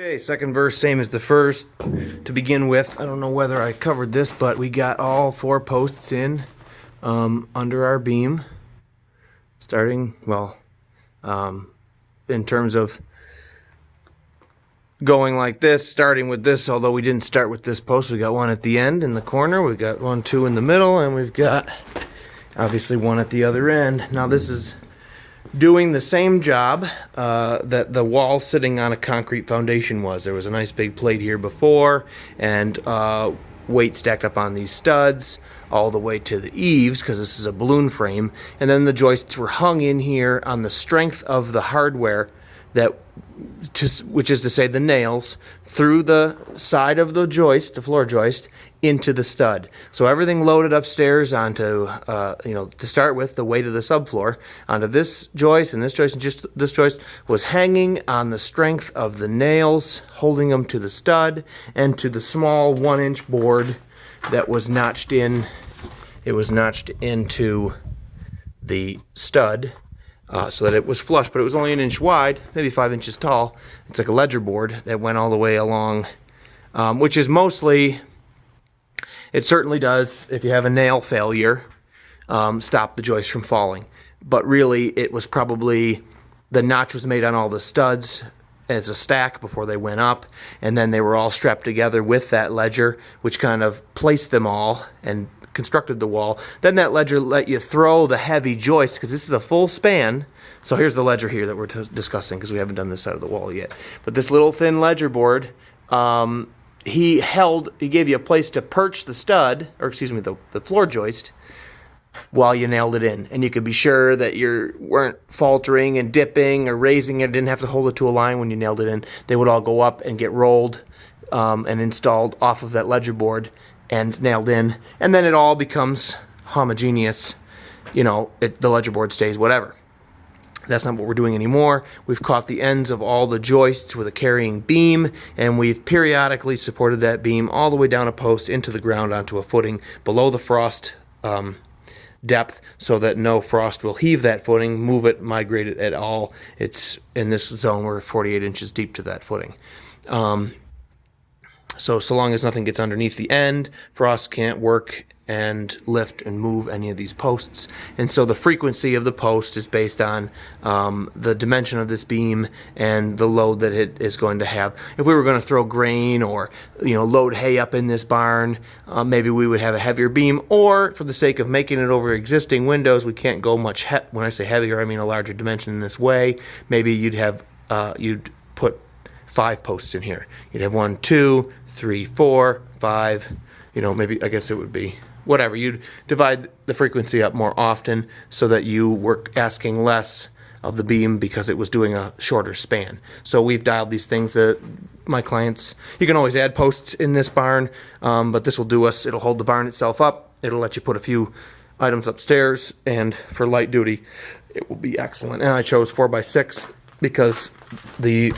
Okay, second verse, same as the first. To begin with, I don't know whether I covered this, but we got all 4 posts in under our beam. Starting, well, in terms of going like this, starting with this, although we didn't start with this post, we got one at the end in the corner, we got 1, 2 in the middle, and we've got obviously one at the other end. Now this is doing the same job that the wall sitting on a concrete foundation was. There was a nice big plate here before, and weight stacked up on these studs all the way to the eaves, because this is a balloon frame, and then the joists were hung in here on the strength of the hardware, which is to say the nails, through the side of the joist, the floor joist, into the stud. So everything loaded upstairs onto, to start with, the weight of the subfloor, onto this joist and this joist, and just this joist was hanging on the strength of the nails, holding them to the stud and to the small 1-inch board that was notched in. It was notched into the stud so that it was flush, but it was only 1 inch wide, maybe 5 inches tall. It's like a ledger board that went all the way along, which is mostly, it certainly does, if you have a nail failure, stop the joist from falling. But really, it was probably, the notch was made on all the studs as a stack before they went up, and then they were all strapped together with that ledger, which kind of placed them all and constructed the wall. Then that ledger let you throw the heavy joist, because this is a full span. So here's the ledger here that we're discussing, because we haven't done this side of the wall yet. But this little thin ledger board, he gave you a place to perch the stud, or excuse me, the floor joist, while you nailed it in. And you could be sure that you weren't faltering and dipping or raising it, didn't have to hold it to a line when you nailed it in. They would all go up and get rolled and installed off of that ledger board and nailed in. And then it all becomes homogeneous. The ledger board stays whatever. That's not what we're doing anymore. We've caught the ends of all the joists with a carrying beam, and we've periodically supported that beam all the way down a post into the ground onto a footing below the frost depth, so that no frost will heave that footing, move it, migrate it at all. It's in this zone, we're 48 inches deep to that footing. So long as nothing gets underneath the end, frost can't work and lift and move any of these posts. And so the frequency of the post is based on the dimension of this beam and the load that it is going to have. If we were going to throw grain or load hay up in this barn, maybe we would have a heavier beam, or for the sake of making it over existing windows, we can't go much when I say heavier, I mean a larger dimension in this way. Maybe you'd put 5 posts in here. You'd have 1, 2, 3, 4, 5, maybe, I guess it would be whatever. You'd divide the frequency up more often so that you were asking less of the beam because it was doing a shorter span. So we've dialed these things that my clients, you can always add posts in this barn, but this will do us, it'll hold the barn itself up, it'll let you put a few items upstairs, and for light duty, it will be excellent. And I chose 4x6 because the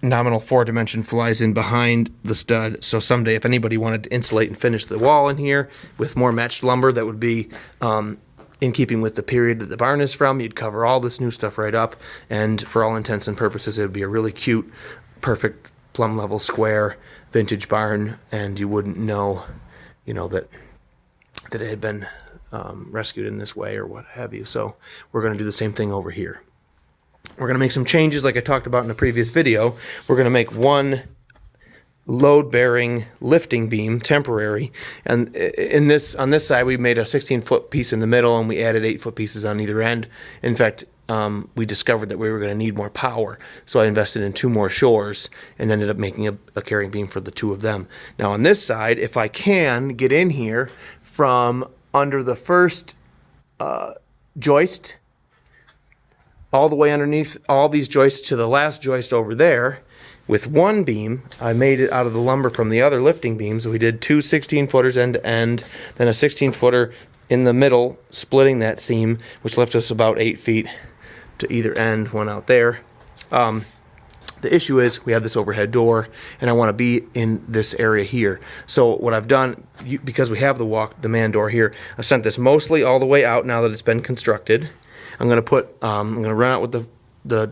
nominal 4-dimension flies in behind the stud. So someday, if anybody wanted to insulate and finish the wall in here with more matched lumber that would be in keeping with the period that the barn is from, you'd cover all this new stuff right up, and for all intents and purposes, it would be a really cute, perfect plumb level square vintage barn, and you wouldn't know, that it had been rescued in this way or what have you. So we're going to do the same thing over here. We're going to make some changes like I talked about in the previous video. We're going to make one load-bearing lifting beam, temporary, and on this side we made a 16-foot piece in the middle, and we added 8-foot pieces on either end. In fact, we discovered that we were going to need more power, so I invested in 2 more shores and ended up making a carrying beam for the 2 of them. Now on this side, if I can get in here from under the first joist, all the way underneath all these joists to the last joist over there, with 1 beam, I made it out of the lumber from the other lifting beams. So we did 2 16-footers end to end, then a 16-footer in the middle, splitting that seam, which left us about 8 feet to either end, one out there. The issue is we have this overhead door, and I want to be in this area here. So what I've done, because we have the man door here, I've sent this mostly all the way out now that it's been constructed. I'm going to run out with the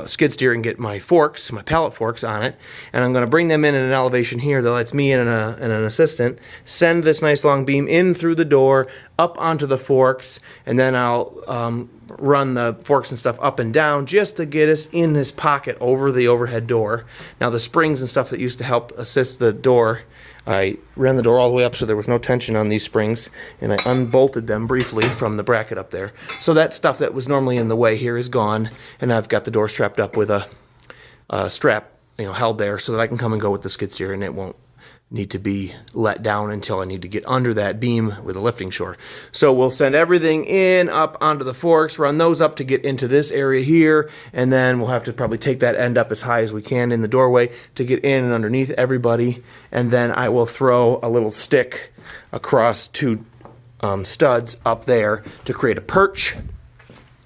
skid steer and get my forks, my pallet forks on it, and I'm going to bring them in at an elevation here that lets me and an assistant send this nice long beam in through the door, up onto the forks, and then I'll run the forks and stuff up and down just to get us in this pocket over the overhead door. Now the springs and stuff that used to help assist the door, I ran the door all the way up so there was no tension on these springs, and I unbolted them briefly from the bracket up there. So that stuff that was normally in the way here is gone, and I've got the door strapped up with a strap, held there so that I can come and go with the skid steer, and it won't need to be let down until I need to get under that beam with a lifting shore. So we'll send everything in up onto the forks, run those up to get into this area here, and then we'll have to probably take that end up as high as we can in the doorway to get in and underneath everybody, and then I will throw a little stick across two studs up there to create a perch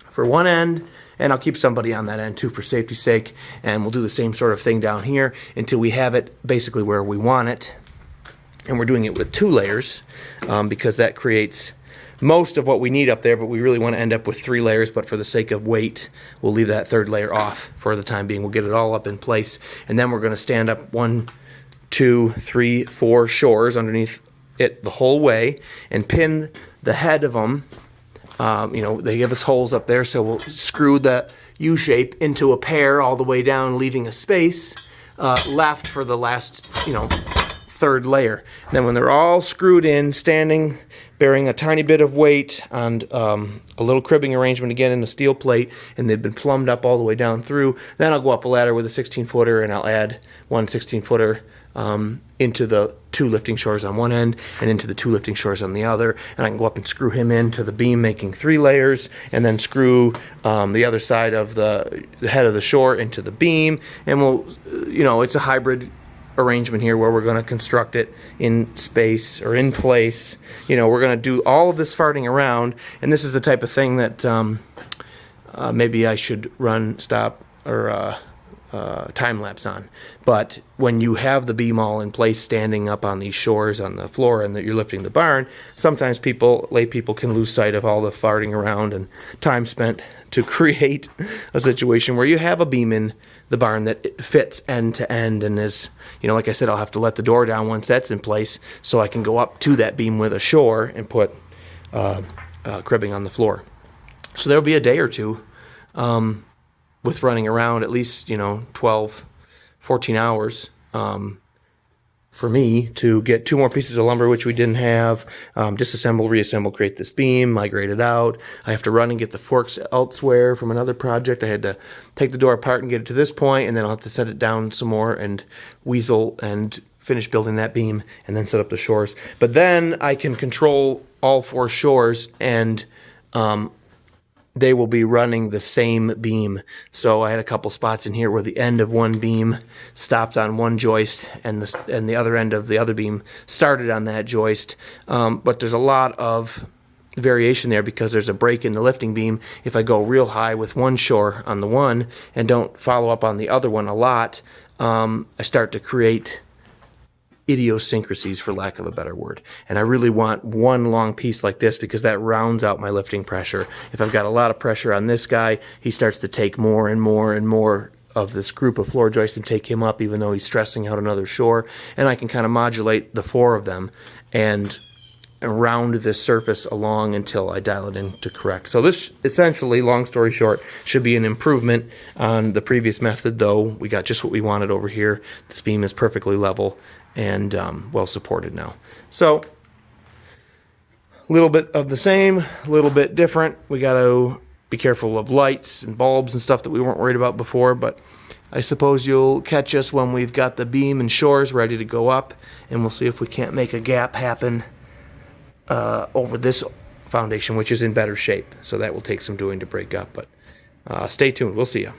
for one end, and I'll keep somebody on that end too for safety's sake, and we'll do the same sort of thing down here until we have it basically where we want it. And we're doing it with 2 layers because that creates most of what we need up there, but we really want to end up with 3 layers, but for the sake of weight, we'll leave that 3rd layer off for the time being. We'll get it all up in place, and then we're going to stand up 1, 2, 3, 4 shores underneath it the whole way and pin the head of them. They give us holes up there, so we'll screw the U-shape into a pair all the way down, leaving a space left for the last, 3rd layer. And then when they're all screwed in, standing, bearing a tiny bit of weight on a little cribbing arrangement again in a steel plate, and they've been plumbed up all the way down through, then I'll go up a ladder with a 16-footer, and I'll add one 16-footer into the 2 lifting shores on one end and into the 2 lifting shores on the other, and I can go up and screw him into the beam, making 3 layers, and then screw the other side of the head of the shore into the beam, and we'll, it's a hybrid arrangement here where we're going to construct it in space or in place. We're going to do all of this farting around, and this is the type of thing that maybe I should stop or time lapse on. But when you have the beam all in place standing up on these shores on the floor and that you're lifting the barn, sometimes lay people can lose sight of all the farting around and time spent to create a situation where you have a beam in the barn that fits end to end and is, like I said, I'll have to let the door down once that's in place so I can go up to that beam with a shore and put cribbing on the floor. So there'll be a day or two with running around, at least 12, 14 hours for me to get 2 more pieces of lumber, which we didn't have, disassemble, reassemble, create this beam, migrate it out. I have to run and get the forks elsewhere from another project. I had to take the door apart and get it to this point, and then I'll have to set it down some more and weasel and finish building that beam and then set up the shores. But then I can control all 4 shores, and they will be running the same beam. So I had a couple spots in here where the end of one beam stopped on one joist and the other end of the other beam started on that joist. But there's a lot of variation there because there's a break in the lifting beam. If I go real high with one shore on the one and don't follow up on the other one a lot, I start to create idiosyncrasies, for lack of a better word. And I really want one long piece like this because that rounds out my lifting pressure. If I've got a lot of pressure on this guy, he starts to take more and more and more of this group of floor joists and take him up even though he's stressing out another shore. And I can kind of modulate the 4 of them and round this surface along until I dial it in to correct. So this essentially, long story short, should be an improvement on the previous method, though we got just what we wanted over here. This beam is perfectly level and well supported now. So a little bit of the same, a little bit different. We got to be careful of lights and bulbs and stuff that we weren't worried about before, but I suppose you'll catch us when we've got the beam and shores ready to go up, and we'll see if we can't make a gap happen over this foundation, which is in better shape. So that will take some doing to break up, but stay tuned. We'll see you.